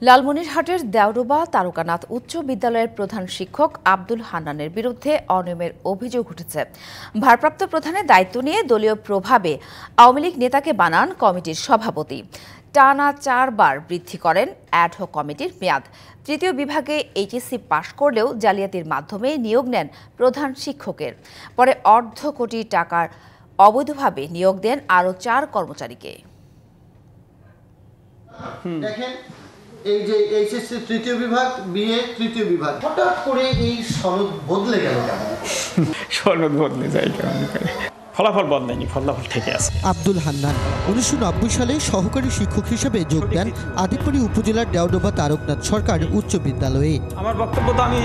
লালমনিরহাটের দেওরুবা তারকানাথ উচ্চ বিদ্যালয়ের প্রধান শিক্ষক আব্দুল হান্নানের বিরুদ্ধে অনিয়মের অভিযোগ উঠেছে। ভারপ্রাপ্ত প্রধানের দায়িত্ব নিয়ে দলীয় প্রভাবে আওয়ামী লীগ নেতাকে বানান কমিটির সভাপতি। টানা 4 বার বৃদ্ধি করেন অ্যাডহক কমিটির মেয়াদ। তৃতীয় বিভাগে এইচএসসি পাশ করলেও জালিয়াতির মাধ্যমে নিয়োগ নেন প্রধান শিক্ষকের। পরে অর্ধ কোটি টাকার অবৈধভাবে নিয়োগ দেন আরও 4 কর্মচারীকে। এই যে এইচএসসি তৃতীয় বিভাগ, বিএ তৃতীয় বিভাগ, হঠাৎ করে এই সনদ বদলে গেল কেন? সনদ বদলে যায় কেন? ফলাফল বদলায়নি, ফলাফল থেকে আছে। আব্দুল হান্নান 1990 সালে সহকারী শিক্ষক হিসেবে যোগ দেন আদিপুরি উপজেলার দেওরুবা তারকনাথ সরকার উচ্চ বিদ্যালয়ে। আমার বক্তব্য তো আমি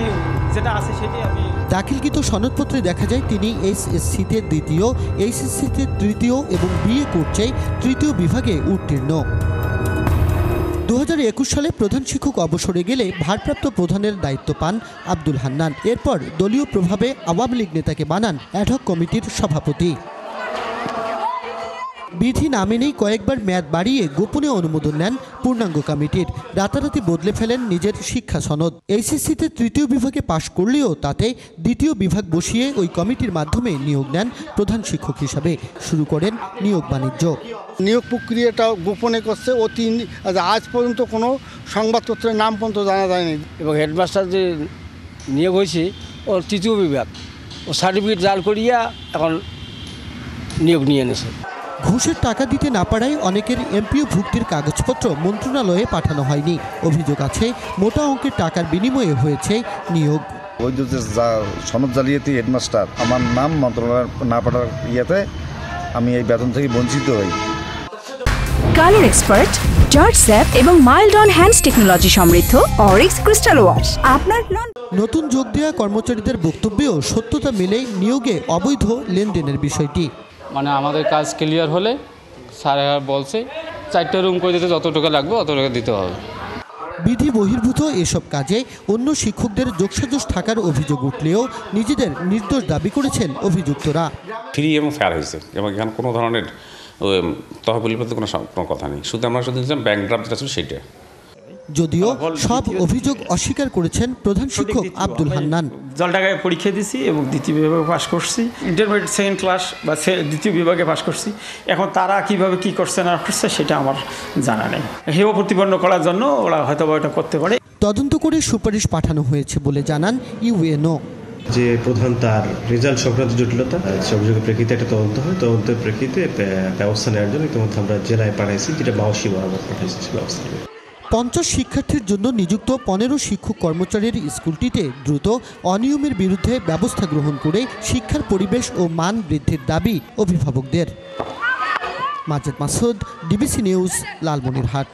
যেটা আছে সেটাই আমি দাখিলকৃত সনদপত্রে দেখা যায় তিনি এইচএসসিতে দ্বিতীয়, এইচএসসিতে তৃতীয় এবং বিএ কোর্সে তৃতীয় বিভাগে উত্তীর্ণ। 2021 সালে প্রধান শিক্ষক অবসরে গেলে ভারপ্রাপ্ত প্রধানের দায়িত্ব পান আব্দুল হান্নান। এরপর দলীয় প্রভাবে আওয়ামী লীগ নেতাকে বানান অ্যাডহক কমিটির সভাপতি। বিধি না মেনেই কয়েকবার মেয়াদ বাড়িয়ে গোপনে অনুমোদন নেন পূর্ণাঙ্গ কমিটির। রাতারাতি বদলে ফেলেন নিজের শিক্ষা সনদ। এইচএসসিতে তৃতীয় বিভাগে পাশ করলেও তাতে দ্বিতীয় বিভাগ বসিয়ে ওই কমিটির মাধ্যমে নিয়োগ নেন প্রধান শিক্ষক হিসাবে। শুরু করেন নিয়োগ বাণিজ্য। নিয়োগ প্রক্রিয়াটা গোপনে করছে। আজ পর্যন্ত কোনো সংবাদপত্রের নাম পর্যন্ত জানা যায়নি। এবং হেডমাস্টার যে নিয়োগ হয়েছে ওর তৃতীয় বিভাগ, ও সার্টিফিকেট জাল করিয়া এখন নিয়োগ নিয়ে এনেছে। ঘুষের টাকা দিতে না পারায় অনেকের এমপিও ভুক্তির কাগজপত্র মন্ত্রণালয়ে পাঠানো হয়নি। অভিযোগ আছে মোটা অঙ্কের টাকার বিনিময়ে হয়েছে নিয়োগ। ওই যে সনদ জালিয়াতি হেডমাস্টার আমার নাম মন্ত্রণালয় না পাঠার ইয়েতে আমি এই বেতন থেকে বঞ্চিত হই। কালার এক্সপার্ট, জর্জ স্যাপ এবং মাইল্ড অন হ্যান্ডস টেকনোলজি সমৃদ্ধ অরিক্স ক্রিস্টাল ওয়াশ। আপনার নতুন যোগ দেওয়া কর্মচারীদের বক্তব্যেও সত্যতা মেলে নিয়োগে অবৈধ লেনদেনের বিষয়টি। মানে আমাদের কাজ ক্লিয়ার হলে স্যার বলছে 4টা রুম করে দিতে যত টাকা লাগবে অত টাকা দিতে হবে। বিধি বহির্ভূত এসব কাজে অন্য শিক্ষকদের যোগসাজশ থাকার অভিযোগ উঠলেও নিজেদের নির্দোষ দাবি করেছেন অভিযুক্তরা। ফ্রি এবং ফেয়ার হয়েছে এবং এখানে কোনো ধরনের তহবিলের প্রতি কোনো কথা নেই। শুধু আমরা শুধু ব্যাংক ড্রাফট যেটা ছিল সেটা। যদিও সব অভিযোগ অস্বীকার করেছেন প্রধান শিক্ষক আব্দুল হান্নান। জলঢাকায় পরীক্ষা দিছি এবং দ্বিতীয় বিভাগে পাশ করছি, ইন্টারমিডিয়েট সেকেন্ড ক্লাস বা দ্বিতীয় বিভাগে পাশ করছি। এখন তারা কিভাবে কি করছে না করছে সেটা আমার জানা নেই। হেয় প্রতিপন্ন করার জন্য ওরা হয়তো এটা করতে পারে। তদন্ত করে সুপারিশ পাঠানো হয়েছে বলে জানান ইউএনও। যে প্রধান তার রেজাল্ট সংক্রান্ত জটিলতা, সে অভিযোগের প্রেক্ষিতে একটা তদন্ত হয়। তদন্তের প্রেক্ষিতে ব্যবস্থা নেওয়ার জন্য ইতিমধ্যে আমরা জেলায় পাঠাইছি, যেটা বাউসি বরাবর পাঠাইছি ব্যবস্থা। 50 শিক্ষার্থীর জন্য নিযুক্ত 15 শিক্ষক কর্মচারীর স্কুলটিতে দ্রুত অনিয়মের বিরুদ্ধে ব্যবস্থা গ্রহণ করে শিক্ষার পরিবেশ ও মান বৃদ্ধির দাবি অভিভাবকদের। Majed Masud, DBC news, Lalmonirhat.